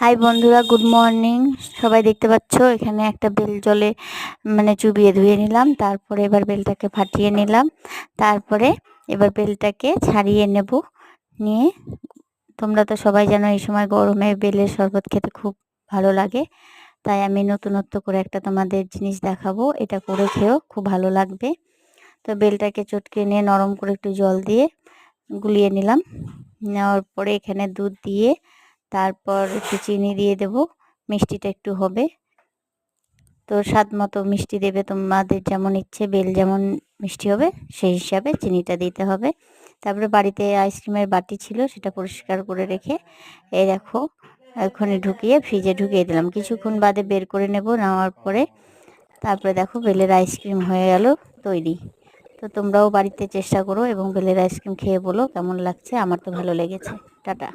High বন্ধুরা, good morning. সবাই দেখতে পাচ্ছ এখানে একটা বেল জলে চুবিয়ে ধুয়ে নিলাম। তারপরে এবার বেলটাকে ফাটিয়ে নিলাম। তারপরে এবার বেলটাকে ছাড়িয়ে নেব। নিয়ে তোমরা তো সবাই জানো এই সময় গরমে বেলের শরবত খেতে খুব ভালো লাগে। তাই আমি নতুনত্ব করে একটা তোমাদের জিনিস দেখাবো, এটা করে খেও, খুব ভালো লাগবে। তো বেলটাকে চটকে নিয়ে নরম করে একটু জল দিয়ে গুলিয়ে নিলাম। নেওয়ার পরে এখানে দুধ দিয়ে তারপর একটু চিনি দিয়ে দেব, মিষ্টিটা একটু হবে। তো স্বাদ মতো মিষ্টি দেবে, তোমাদের যেমন ইচ্ছে, বেল যেমন মিষ্টি হবে সেই হিসাবে চিনিটা দিতে হবে। তারপরে বাড়িতে আইসক্রিমের বাটি ছিল, সেটা পরিষ্কার করে রেখে এই দেখো এখনই ঢুকিয়ে ফ্রিজে ঢুকিয়ে দিলাম। কিছুক্ষণ বাদে বের করে নেব। নেওয়ার পরে তারপরে দেখো বেলের আইসক্রিম হয়ে গেল তৈরি। তো তোমরাও বাড়িতে চেষ্টা করো এবং বেলের আইসক্রিম খেয়ে বলো কেমন লাগছে। আমার তো ভালো লেগেছে। টাটা।